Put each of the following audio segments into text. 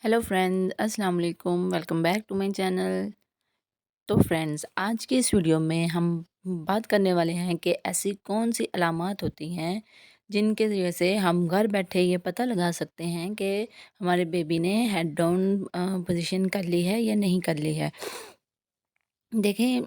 Hello friends, अस्सलाम वालेकुम। Welcome back to my channel. तो फ्रेंड्स, आज की इस वीडियो में हम बात करने वाले हैं कि ऐसी कौन सी अलामात होती हैं जिनके वजह से हम घर बैठे ये पता लगा सकते हैं कि हमारे बेबी ने हेड डाउन पोजीशन कर ली है या नहीं कर ली है। देखें,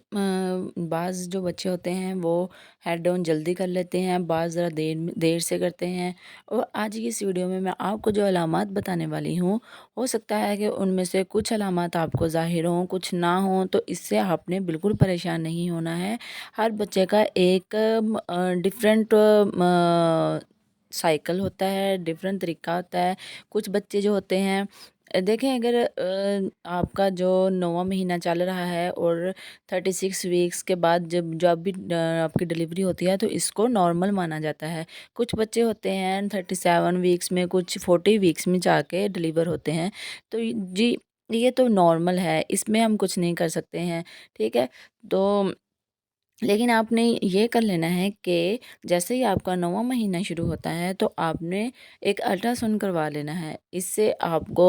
बाज़ जो बच्चे होते हैं वो हेड डाउन जल्दी कर लेते हैं, बाज़ ज़रा देर देर से करते हैं। और आज की इस वीडियो में मैं आपको जो अलामात बताने वाली हूँ, हो सकता है कि उनमें से कुछ अलामात आपको ज़ाहिर हों, कुछ ना हों, तो इससे आपने बिल्कुल परेशान नहीं होना है। हर बच्चे का एक डिफरेंट साइकिल होता है, डिफरेंट तरीका होता है। कुछ बच्चे जो होते हैं, देखें, अगर आपका जो 9वाँ महीना चल रहा है और 36 वीक्स के बाद जब जब भी आपकी डिलीवरी होती है तो इसको नॉर्मल माना जाता है। कुछ बच्चे होते हैं 37 वीक्स में, कुछ 40 वीक्स में जाके डिलीवर होते हैं। तो जी, ये तो नॉर्मल है, इसमें हम कुछ नहीं कर सकते हैं, ठीक है। तो लेकिन आपने ये कर लेना है कि जैसे ही आपका 9वाँ महीना शुरू होता है तो आपने एक अल्ट्रासाउंड करवा लेना है। इससे आपको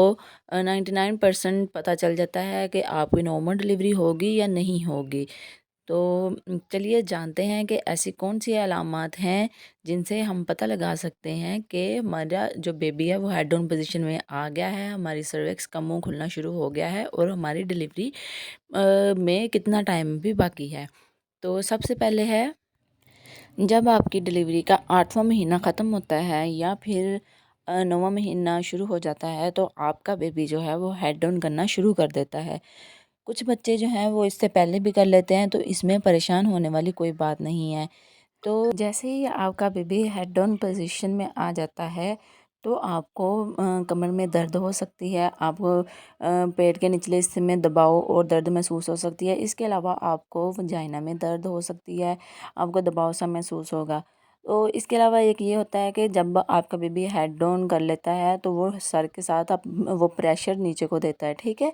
99% पता चल जाता है कि आपकी नॉर्मल डिलीवरी होगी या नहीं होगी। तो चलिए जानते हैं कि ऐसी कौन सी अलामात हैं जिनसे हम पता लगा सकते हैं कि हमारा जो बेबी है वो हेड डाउन पोजीशन में आ गया है, हमारी सर्विक्स का मुंह खुलना शुरू हो गया है और हमारी डिलीवरी में कितना टाइम भी बाकी है। तो सबसे पहले है, जब आपकी डिलीवरी का 8वां महीना ख़त्म होता है या फिर 9वां महीना शुरू हो जाता है तो आपका बेबी जो है वो हेड डाउन करना शुरू कर देता है। कुछ बच्चे जो हैं वो इससे पहले भी कर लेते हैं, तो इसमें परेशान होने वाली कोई बात नहीं है। तो जैसे ही आपका बेबी हेड डाउन पोजीशन में आ जाता है तो आपको कमर में दर्द हो सकती है, आपको पेट के निचले हिस्से में दबाव और दर्द महसूस हो सकती है। इसके अलावा आपको वजाइना में दर्द हो सकती है, आपको दबाव सा महसूस होगा। तो इसके अलावा एक ये होता है कि जब आपका बेबी हेड डाउन कर लेता है तो वो सर के साथ आप वो प्रेशर नीचे को देता है, ठीक है।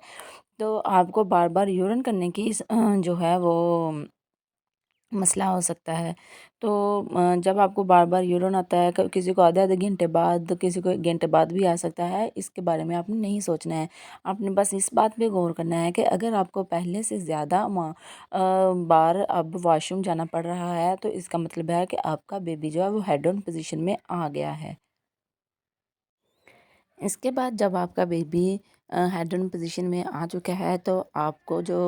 तो आपको बार बार यूरिन करने की जो है वो मसला हो सकता है। तो जब आपको बार बार यूरिन आता है, किसी को आधे आधे घंटे बाद, किसी को 1 घंटे बाद भी आ सकता है, इसके बारे में आपने नहीं सोचना है। आपने बस इस बात पे गौर करना है कि अगर आपको पहले से ज़्यादा बार अब वॉशरूम जाना पड़ रहा है तो इसका मतलब है कि आपका बेबी जो है वो हेड ऑन पोजीशन में आ गया है। इसके बाद जब आपका बेबी हेड डाउन पोजीशन में आ चुका है तो आपको जो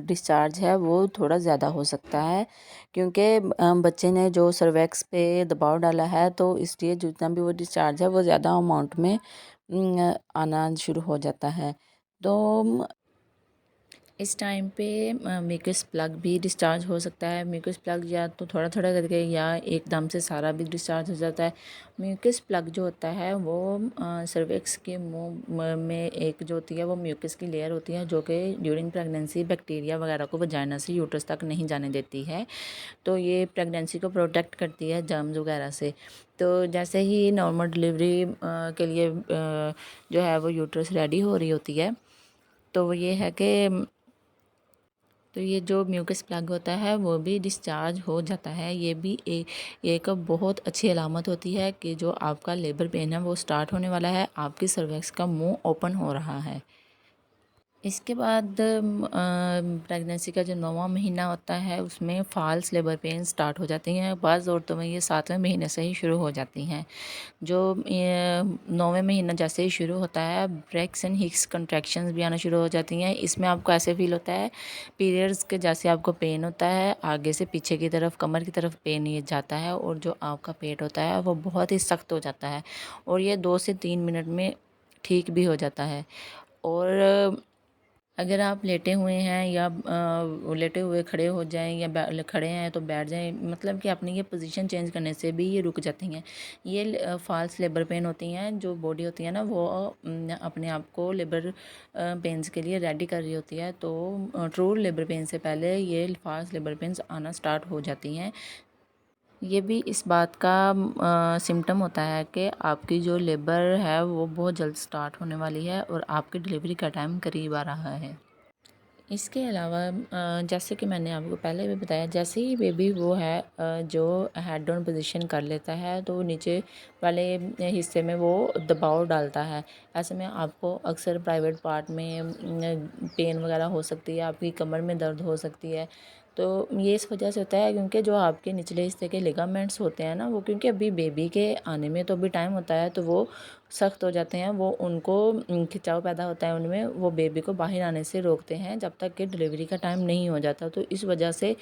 डिस्चार्ज है वो थोड़ा ज़्यादा हो सकता है, क्योंकि बच्चे ने जो सर्वैक्स पे दबाव डाला है, तो इसलिए जितना भी वो डिस्चार्ज है वो ज़्यादा अमाउंट में आना शुरू हो जाता है। तो इस टाइम पे म्यूकस प्लग भी डिस्चार्ज हो सकता है। म्यूकस प्लग या तो थोड़ा थोड़ा करके या एकदम से सारा भी डिस्चार्ज हो जाता है। म्यूकस प्लग जो होता है वो सर्विक्स के मुंह में एक जो होती है वो म्यूकस की लेयर होती है जो कि ड्यूरिंग प्रेगनेंसी बैक्टीरिया वगैरह को वजाइना से यूट्रस तक नहीं जाने देती है। तो ये प्रेगनेंसी को प्रोटेक्ट करती है जर्म्स वगैरह से। तो जैसे ही नॉर्मल डिलीवरी के लिए जो है वो यूट्रस रेडी हो रही होती है, तो वो ये है कि तो ये जो म्यूकस प्लग होता है वो भी डिस्चार्ज हो जाता है। ये भी एक बहुत अच्छी अलामत होती है कि जो आपका लेबर पेन है वो स्टार्ट होने वाला है, आपकी सर्विक्स का मुंह ओपन हो रहा है। इसके बाद प्रेगनेंसी का जो 9वां महीना होता है उसमें फॉल्स लेबर पेन स्टार्ट हो जाती हैं। बाज़ औरतों में ये 7वें महीने से ही शुरू हो जाती हैं। जो 9वें महीना जैसे ही शुरू होता है, ब्रेक्स एंड हिक्स कंट्रैक्शंस भी आना शुरू हो जाती हैं। इसमें आपको ऐसे फील होता है पीरियड्स के जैसे आपको पेन होता है, आगे से पीछे की तरफ कमर की तरफ पेन ये जाता है और जो आपका पेट होता है वो बहुत ही सख्त हो जाता है और ये 2 से 3 मिनट में ठीक भी हो जाता है। और अगर आप लेटे हुए हैं या लेटे हुए खड़े हो जाएं या खड़े हैं तो बैठ जाएं, मतलब कि अपनी ये पोजीशन चेंज करने से भी ये रुक जाती हैं। ये फॉल्स लेबर पेन होती हैं। जो बॉडी होती है ना वो अपने आप को लेबर पेन्स के लिए रेडी कर रही होती है। तो ट्रू लेबर पेन से पहले ये फॉल्स लेबर पेन्स आना स्टार्ट हो जाती हैं। ये भी इस बात का सिम्टम होता है कि आपकी जो लेबर है वो बहुत जल्द स्टार्ट होने वाली है और आपकी डिलीवरी का टाइम करीब आ रहा है। इसके अलावा जैसे कि मैंने आपको पहले भी बताया, जैसे ही बेबी वो है जो हेड डाउन पोजीशन कर लेता है तो नीचे वाले हिस्से में वो दबाव डालता है। ऐसे में आपको अक्सर प्राइवेट पार्ट में पेन वगैरह हो सकती है, आपकी कमर में दर्द हो सकती है। तो ये इस वजह से होता है क्योंकि जो आपके निचले हिस्से के लिगामेंट्स होते हैं ना, वो क्योंकि अभी बेबी के आने में तो अभी टाइम होता है, तो वो सख्त हो जाते हैं, वो उनको खिंचाव पैदा होता है उनमें, वो बेबी को बाहर आने से रोकते हैं जब तक कि डिलीवरी का टाइम नहीं हो जाता। तो इस वजह से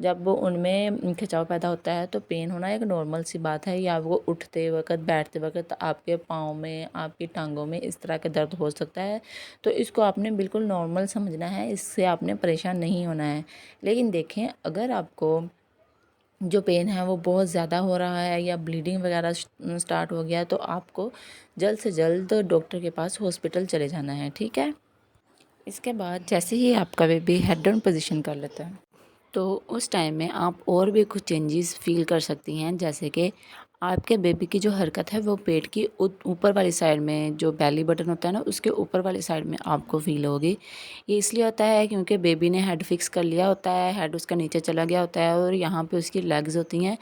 जब वो उनमें खिंचाव पैदा होता है तो पेन होना एक नॉर्मल सी बात है। या वो उठते वक्त, बैठते वक्त आपके पाँव में, आपकी टांगों में इस तरह का दर्द हो सकता है। तो इसको आपने बिल्कुल नॉर्मल समझना है, इससे आपने परेशान नहीं होना है। लेकिन देखें, अगर आपको जो पेन है वो बहुत ज़्यादा हो रहा है या ब्लीडिंग वगैरह स्टार्ट हो गया है, तो आपको जल्द से जल्द डॉक्टर के पास हॉस्पिटल चले जाना है, ठीक है। इसके बाद जैसे ही आपका बेबी हेड डाउन पोजीशन कर लेता है तो उस टाइम में आप और भी कुछ चेंजेस फील कर सकती हैं, जैसे कि आपके बेबी की जो हरकत है वो पेट की ऊपर वाली साइड में, जो बेली बटन होता है ना, उसके ऊपर वाली साइड में आपको फील होगी। ये इसलिए होता है क्योंकि बेबी ने हेड फिक्स कर लिया होता है, हेड उसका नीचे चला गया होता है और यहाँ पे उसकी लेग्स होती हैं।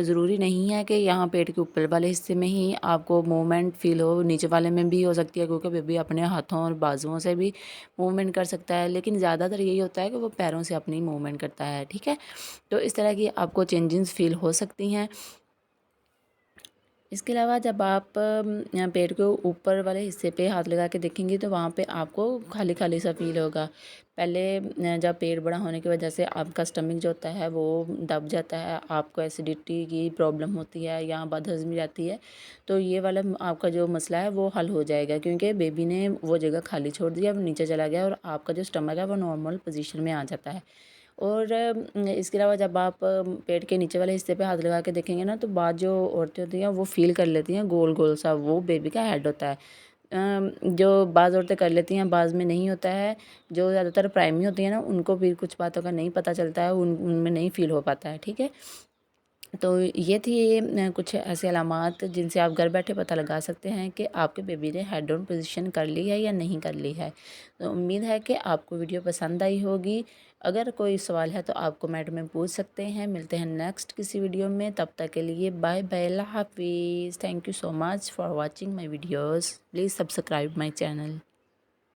ज़रूरी नहीं है कि यहाँ पेट के ऊपर वाले हिस्से में ही आपको मूवमेंट फील हो, नीचे वाले में भी हो सकती है, क्योंकि बेबी अपने हाथों और बाजुओं से भी मूवमेंट कर सकता है। लेकिन ज़्यादातर यही होता है कि वो पैरों से अपनी मूवमेंट करता है, ठीक है। तो इस तरह की आपको चेंजेस फील हो सकती हैं। इसके अलावा जब आप पेट के ऊपर वाले हिस्से पे हाथ लगा के देखेंगी तो वहाँ पे आपको खाली खाली सा फील होगा। पहले जब पेट बड़ा होने की वजह से आपका स्टमक जो होता है वो दब जाता है, आपको एसिडिटी की प्रॉब्लम होती है या बदहज़मी रहती है, तो ये वाला आपका जो मसला है वो हल हो जाएगा, क्योंकि बेबी ने वो जगह खाली छोड़ दिया, वो नीचे चला गया और आपका जो स्टमक है वो नॉर्मल पोजीशन में आ जाता है। और इसके अलावा जब आप पेट के नीचे वाले हिस्से पे हाथ लगा के देखेंगे ना, तो बाद जो औरतें होती हैं वो फील कर लेती हैं गोल गोल सा, वो बेबी का हेड होता है। जो बाज़ औरतें कर लेती हैं, बाज़ में नहीं होता है। जो ज़्यादातर प्राइमरी होती हैं ना, उनको भी कुछ बातों का नहीं पता चलता है, उनमें नहीं फील हो पाता है, ठीक है। तो ये थी कुछ ऐसे अलामात जिनसे आप घर बैठे पता लगा सकते हैं कि आपके बेबी ने हेड डाउन पोजीशन कर ली है या नहीं कर ली है। तो उम्मीद है कि आपको वीडियो पसंद आई होगी। अगर कोई सवाल है तो आप कमेंट में पूछ सकते हैं। मिलते हैं नेक्स्ट किसी वीडियो में, तब तक के लिए बाय बाय, अल्लाह हाफिज़। Thank you so much for watching my videos. Please subscribe my channel.